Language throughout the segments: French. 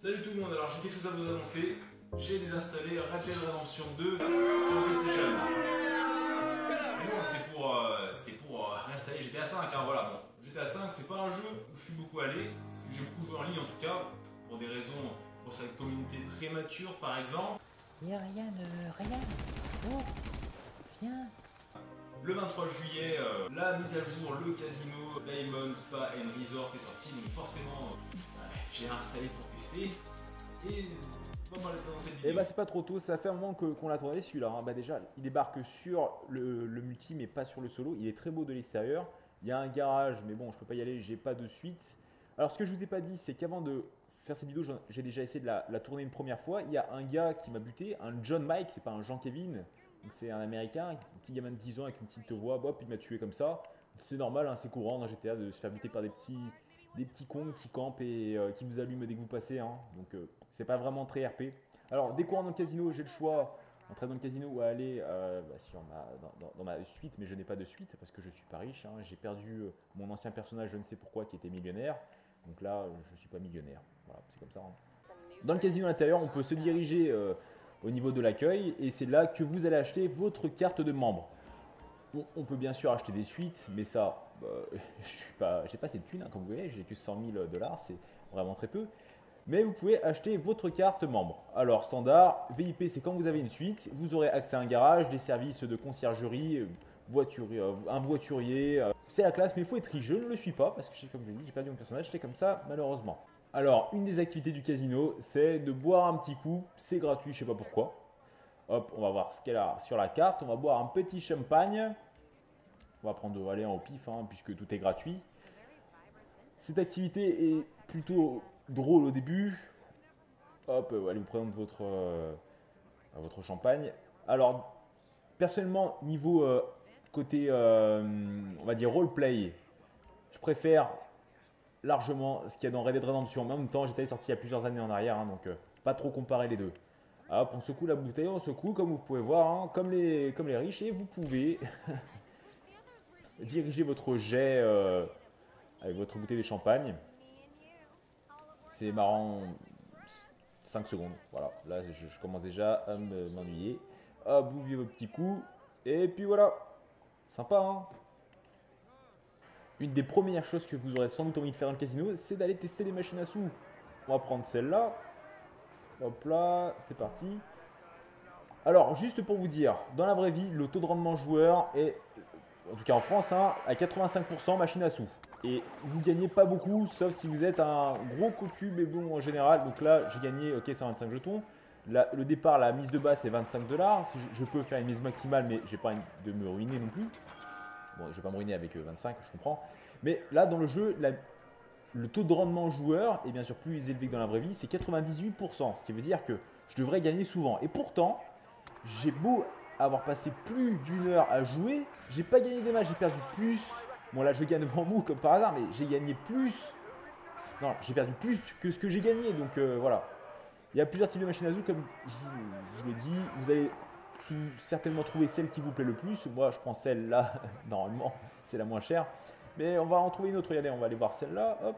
Salut tout le monde, alors j'ai quelque chose à vous annoncer. J'ai désinstallé Red Dead Redemption 2 sur la PlayStation. Non, c'était pour réinstaller GTA 5, hein, voilà. Bon, GTA 5, c'est pas un jeu où je suis beaucoup allé, où j'ai beaucoup joué en ligne en tout cas, pour des raisons, pour sa communauté très mature par exemple. Et Ryan, Ryan, oh, viens. Le 23 juillet, la mise à jour, le casino Diamond Spa and Resort est sorti, donc forcément, j'ai installé pour tester. Et pas mal dans cette Et vidéo. bah c'est pas trop tôt, ça fait un moment qu'on l'attendait celui-là, hein. Bah déjà, il débarque sur le multi mais pas sur le solo. Il est très beau de l'extérieur. Il y a un garage, mais bon, je peux pas y aller, j'ai pas de suite. Alors ce que je vous ai pas dit, c'est qu'avant de faire cette vidéo, j'ai déjà essayé de la tourner une première fois. Il y a un gars qui m'a buté, un John Mike, c'est pas un Jean-Kevin. Donc c'est un américain, un petit gamin de 10 ans avec une petite voix, hop, il m'a tué comme ça. C'est normal, hein, c'est courant dans GTA de se faire buter par des petits cons qui campent et qui vous allument dès que vous passez, hein. Donc c'est pas vraiment très RP. Alors dès qu'on rentre dans le casino, j'ai le choix entrer dans le casino ou aller dans ma suite, mais je n'ai pas de suite parce que je suis pas riche, hein. J'ai perdu mon ancien personnage, je ne sais pourquoi, qui était millionnaire. Donc là, je ne suis pas millionnaire. Voilà, c'est comme ça, hein. Dans le casino à l'intérieur, on peut se diriger au niveau de l'accueil et c'est là que vous allez acheter votre carte de membre. Bon, on peut bien sûr acheter des suites, mais ça, j'ai pas assez de thunes, hein, comme vous voyez, j'ai que 100 000 dollars, c'est vraiment très peu. Mais vous pouvez acheter votre carte membre. Alors standard, VIP c'est quand vous avez une suite, vous aurez accès à un garage, des services de conciergerie, un voiturier. C'est la classe, mais il faut être riche. Je ne le suis pas parce que comme je l'ai dit, j'ai perdu mon personnage, j'étais comme ça malheureusement. Alors une des activités du casino, c'est de boire un petit coup, c'est gratuit, je sais pas pourquoi. Hop, on va voir ce qu'elle a sur la carte, on va boire un petit champagne. On va prendre aller au pif, hein, puisque tout est gratuit. Cette activité est plutôt drôle au début. Hop, allez vous prendre votre champagne. Alors, personnellement, niveau côté, on va dire roleplay, je préfère largement ce qu'il y a dans Red Dead Redemption. Mais en même temps, j'étais sorti il y a plusieurs années en arrière, hein, donc pas trop comparer les deux. Hop, on secoue la bouteille, on secoue, comme vous pouvez voir, hein, comme les riches, et vous pouvez diriger votre jet avec votre bouteille de champagne. C'est marrant, 5 secondes. Voilà, là je commence déjà à m'ennuyer. Hop, vous buvez vos petits coups. Et puis voilà. Sympa, hein. Une des premières choses que vous aurez sans doute envie de faire dans le casino, c'est d'aller tester des machines à sous. On va prendre celle-là. Hop là, c'est parti. Alors, juste pour vous dire, dans la vraie vie, le taux de rendement joueur est, en tout cas en France, hein, à 85% machine à sous. Et vous gagnez pas beaucoup, sauf si vous êtes un gros cocu, mais bon, en général. Donc là, j'ai gagné, ok, 125 jetons. Là, le départ, la mise de base, c'est 25 dollars. Si je peux faire une mise maximale, mais j'ai pas envie de me ruiner non plus. Bon, je vais pas me ruiner avec 25, je comprends. Mais là, dans le jeu, le taux de rendement joueur est bien sûr plus élevé que dans la vraie vie, c'est 98%. Ce qui veut dire que je devrais gagner souvent. Et pourtant, j'ai beau avoir passé plus d'une heure à jouer, j'ai pas gagné des matchs, j'ai perdu plus. Bon là je gagne devant vous comme par hasard, mais j'ai gagné plus. Non, j'ai perdu plus que ce que j'ai gagné, donc voilà. Il y a plusieurs types de machines à sous, comme je le dis. Vous allez certainement trouver celle qui vous plaît le plus. Moi je prends celle-là, normalement c'est la moins chère. Mais on va en trouver une autre, regardez, on va aller voir celle-là. Hop,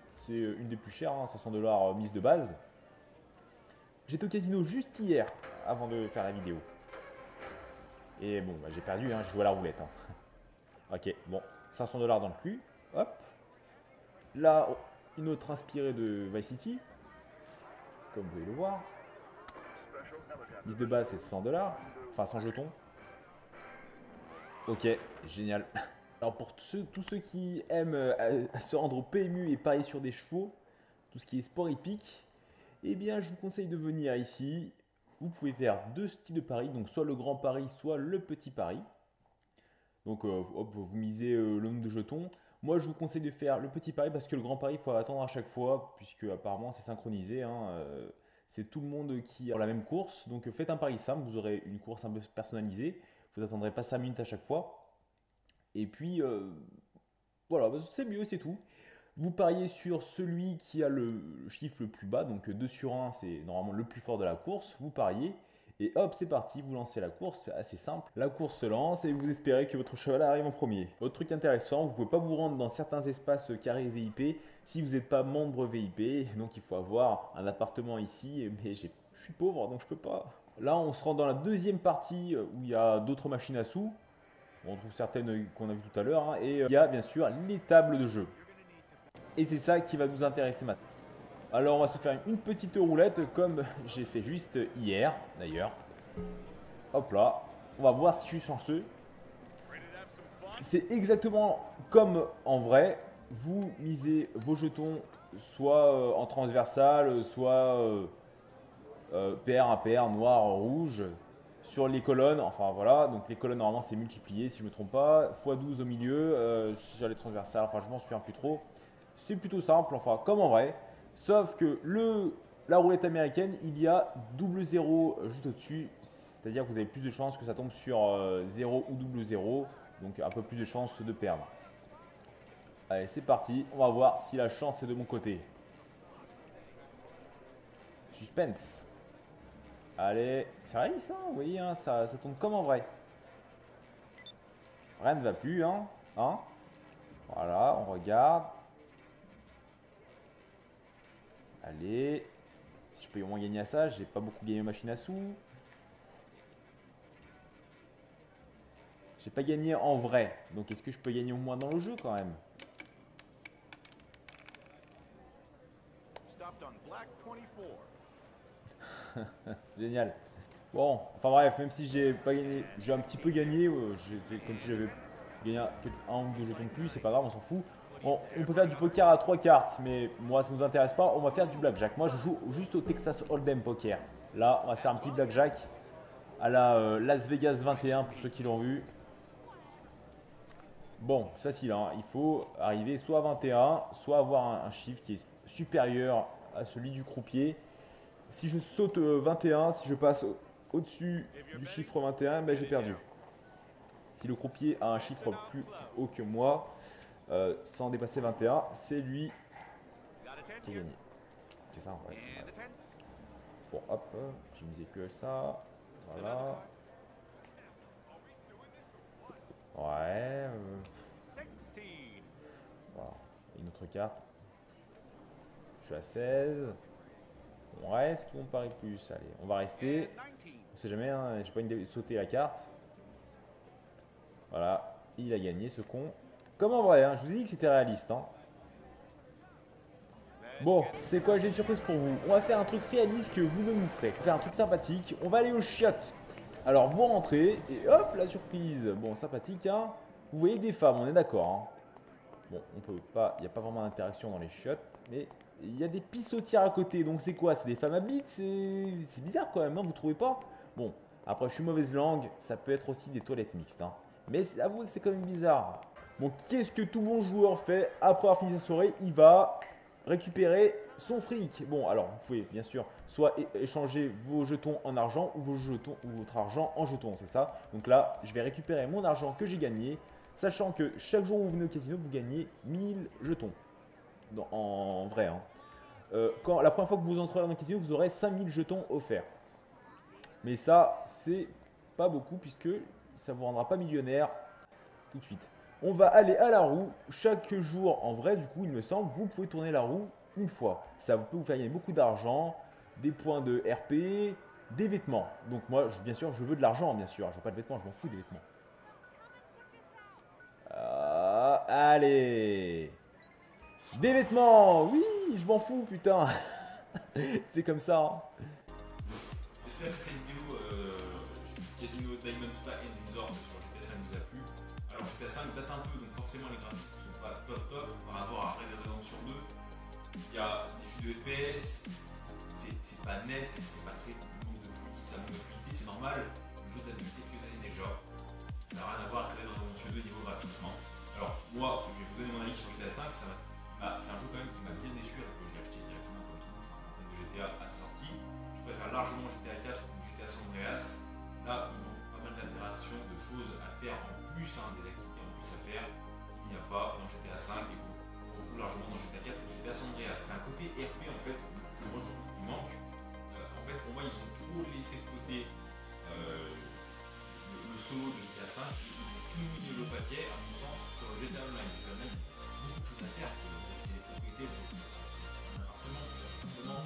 c'est une des plus chères, hein, 500 dollars mise de base. J'étais au casino juste hier, avant de faire la vidéo. Et bon, bah, j'ai perdu, hein, je joue à la roulette, hein. Ok, bon, 500 dollars dans le cul. Hop. Là, oh, une autre inspirée de Vice City. Comme vous pouvez le voir. Mise de base, c'est 100 dollars. Enfin, 100 jetons. Ok, génial. Alors, pour tous ceux qui aiment se rendre au PMU et parier sur des chevaux, tout ce qui est sport hippique, eh bien, je vous conseille de venir ici. Vous pouvez faire deux styles de paris, donc soit le grand pari, soit le petit pari. Donc, hop, vous misez le nombre de jetons. Moi, je vous conseille de faire le petit pari parce que le grand pari, il faut attendre à chaque fois, puisque apparemment c'est synchronisé, hein. C'est tout le monde qui a la même course. Donc, faites un pari simple, vous aurez une course un peu personnalisée. Vous n'attendrez pas 5 minutes à chaque fois. Et puis, voilà, bah, c'est mieux, c'est tout. Vous pariez sur celui qui a le chiffre le plus bas, donc 2 sur 1, c'est normalement le plus fort de la course. Vous pariez. Et hop, c'est parti, vous lancez la course, c'est assez simple. La course se lance et vous espérez que votre cheval arrive en premier. Autre truc intéressant, vous ne pouvez pas vous rendre dans certains espaces carrés VIP si vous n'êtes pas membre VIP. Donc il faut avoir un appartement ici, mais je suis pauvre donc je peux pas. Là, on se rend dans la deuxième partie où il y a d'autres machines à sous. On trouve certaines qu'on a vues tout à l'heure. Hein, et il y a bien sûr les tables de jeu. Et c'est ça qui va nous intéresser maintenant. Alors on va se faire une petite roulette comme j'ai fait juste hier d'ailleurs. Hop là, on va voir si je suis chanceux. C'est exactement comme en vrai. Vous misez vos jetons soit en transversal, soit paire, impair, noir, rouge sur les colonnes. Enfin voilà, donc les colonnes normalement c'est multiplié si je ne me trompe pas. x12 au milieu, sur les transversales, enfin je m'en souviens plus trop. C'est plutôt simple, enfin comme en vrai. Sauf que la roulette américaine, il y a double zéro juste au-dessus. C'est-à-dire que vous avez plus de chances que ça tombe sur 0 ou double zéro. Donc un peu plus de chances de perdre. Allez, c'est parti. On va voir si la chance est de mon côté. Suspense. Allez, c'est réaliste, hein, vous voyez, hein, ça tombe comme en vrai. Rien ne va plus, hein. Voilà, on regarde. Allez, si je peux au moins gagner à ça, j'ai pas beaucoup gagné aux machines à sous. J'ai pas gagné en vrai, donc est-ce que je peux gagner au moins dans le jeu quand même? Génial. Bon, enfin bref, même si j'ai pas gagné, j'ai un petit peu gagné, c'est comme si j'avais gagné un ou deux jetons de plus, c'est pas grave, on s'en fout. On peut faire du poker à 3 cartes, mais moi ça nous intéresse pas, on va faire du blackjack. Moi je joue juste au Texas Hold'em Poker. Là, on va se faire un petit blackjack à la Las Vegas 21 pour ceux qui l'ont vu. Bon, c'est facile, hein. Il faut arriver soit à 21, soit avoir un chiffre qui est supérieur à celui du croupier. Si je saute 21, si je passe au-dessus du chiffre 21, ben j'ai perdu. Si le croupier a un chiffre plus haut que moi, sans dépasser 21, c'est lui qui a gagné. C'est ça, ouais. Bon, hop, j'ai misé que ça. Voilà. Ouais. Voilà. Une autre carte. Je suis à 16. On reste ou on parie plus? Allez, on va rester. On sait jamais, hein, j'ai pas envie de sauter la carte. Voilà, il a gagné ce con. Comme en vrai, hein, je vous ai dit que c'était réaliste. Hein. Bon, c'est quoi? J'ai une surprise pour vous. On va faire un truc réaliste que vous-même vous ferez. On va faire un truc sympathique. On va aller au chiottes. Alors, vous rentrez et hop, la surprise. Bon, sympathique, hein. Vous voyez des femmes, on est d'accord. Hein. Bon, on peut pas, il n'y a pas vraiment d'interaction dans les chiottes, mais il y a des pissotières à côté. Donc, c'est quoi? C'est des femmes à bites? C'est bizarre quand même, non? Vous trouvez pas? Bon, après, je suis mauvaise langue. Ça peut être aussi des toilettes mixtes. Hein. Mais avouez que c'est quand même bizarre. Bon, qu'est-ce que tout bon joueur fait après avoir fini sa soirée? Il va récupérer son fric. Bon, alors vous pouvez bien sûr soit échanger vos jetons en argent ou vos jetons ou votre argent en jetons, c'est ça. Donc là, je vais récupérer mon argent que j'ai gagné, sachant que chaque jour où vous venez au casino, vous gagnez 1000 jetons. En vrai, hein. La première fois que vous entrerez dans le casino, vous aurez 5000 jetons offerts. Mais ça, c'est pas beaucoup puisque ça ne vous rendra pas millionnaire tout de suite. On va aller à la roue. Chaque jour, en vrai, du coup, il me semble, vous pouvez tourner la roue une fois. Ça peut vous faire gagner beaucoup d'argent, des points de RP, des vêtements. Donc moi, bien sûr, je veux de l'argent, bien sûr. Je veux pas de vêtements, je m'en fous des vêtements. Allez. Des vêtements. Oui, je m'en fous, putain. C'est comme ça. Hein. J'espère que cette vidéo Casino Diamond Spa and Resort sur GTA 5 vous a plu. Alors GTA 5 date un peu, donc forcément les graphismes ne sont pas top par rapport à Red Dead Redemption 2. Il y a des jeux de FPS, c'est pas net, c'est pas très manque de fluidité, ça manque de fluidité, c'est normal. Le jeu date de quelques années déjà. Ça n'a rien à voir avec Red Dead Redemption 2 niveau graphisme. Alors moi, je vais vous donner mon avis sur GTA 5, c'est un jeu quand même qui m'a bien déçu alors que je l'ai acheté directement comme tout le monde, je suis un fan de GTA à sa sortie. Je préfère largement GTA 4 ou GTA San Andreas. Là, ils ont pas mal d'interactions, de choses à faire en plus, hein, des activités en plus à faire qu'il n'y a pas dans GTA 5 et qu'on retrouve largement dans GTA 4 et GTA San Andreas. C'est un côté RP en fait, que moi je trouve qui manque. En fait, pour moi, ils ont trop laissé de côté tout mis le paquet, à mon sens, sur le GTA Online. GTA Online, il y a beaucoup de choses à faire. Vous achetez des propriétés, vous achetez un appartement,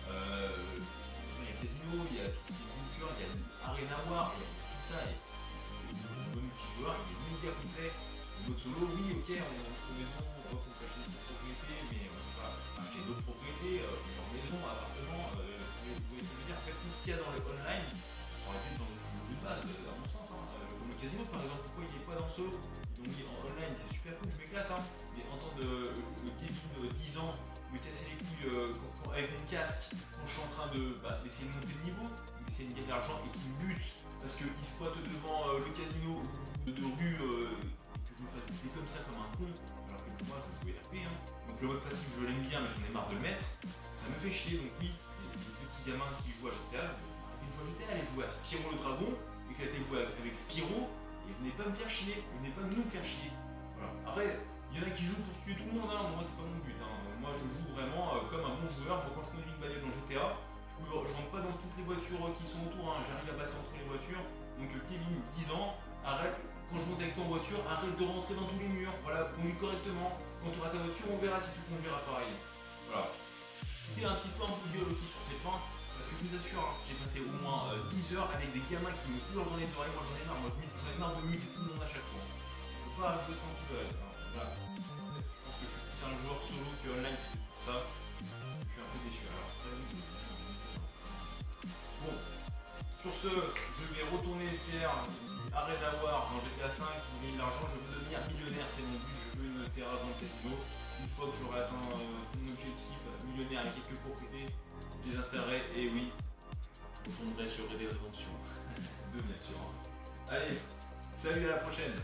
il y a le casino, il y a tout ce qui est bunker, il y a l'Arena War, il y a tout ça. Et le multijoueur, il est méga complet. Le mode solo, oui, ok, on trouve maison, on peut acheter des petites propriétés, mais on peut pas acheter d'autres propriétés, genre maison, appartement, vous voyez ce que je veux dire. En fait, tout ce qu'il y a dans le online, ça aurait été dans le jeu de base, à mon sens. Hein. Comme le casino, par exemple, pourquoi il n'est pas dans solo? Ils l'ont mis en online, c'est super cool, je m'éclate. Hein. Mais entendre le Kevin 10 ans me casser les couilles avec mon casque, quand je suis en train d'essayer de monter de niveau, d'essayer de gagner de l'argent et qu'il me bute parce qu'il squatte devant le casino de rue, que je me fasse buter comme ça, comme un con, alors que pour moi je pouvais RP. Hein. Donc le mode passif, je l'aime bien, mais j'en ai marre de le mettre. Ça me fait chier, donc oui, les petits gamins qui jouent à GTA, arrêtez de jouer à GTA, allez jouer à Spyro le Dragon, éclatez-vous avec Spyro, et venez pas me faire chier, venez pas nous faire chier. Voilà. Après, il y en a qui jouent pour tuer tout le monde, hein. Moi c'est pas mon but. Hein. Moi je joue vraiment comme un bon joueur. Moi quand je conduis une bagnole dans GTA, je rentre pas dans toutes les voitures qui sont autour, hein. J'arrive à passer entre les voitures. Donc Kevin, 10 ans, arrête, quand je monte avec ton voiture, arrête de rentrer dans tous les murs. Voilà, conduis correctement. Quand tu auras ta voiture, on verra si tu conduiras pareil. Voilà. C'était un petit peu un coup de gueule aussi sur ces fins, parce que je vous assure, hein, j'ai passé au moins 10 heures avec des gamins qui me pleurent dans les oreilles. Moi j'en ai marre, j'en ai marre de muter tout le monde à chaque fois. On peut pas jouer tranquille. Voilà. Je pense que je suis plus un joueur solo que online, c'est pour ça. Je suis un peu déçu. Alors, bon, sur ce, je vais retourner faire arrêt d'avoir dans GTA 5 pour gagner de l'argent. Je veux devenir millionnaire, c'est mon but. Je veux une terrasse dans le casino. Une fois que j'aurai atteint mon objectif millionnaire avec quelques propriétés, je les installerai et oui, je retournerai sur Red Dead Redemption 2 bien sûr. Allez, salut, à la prochaine.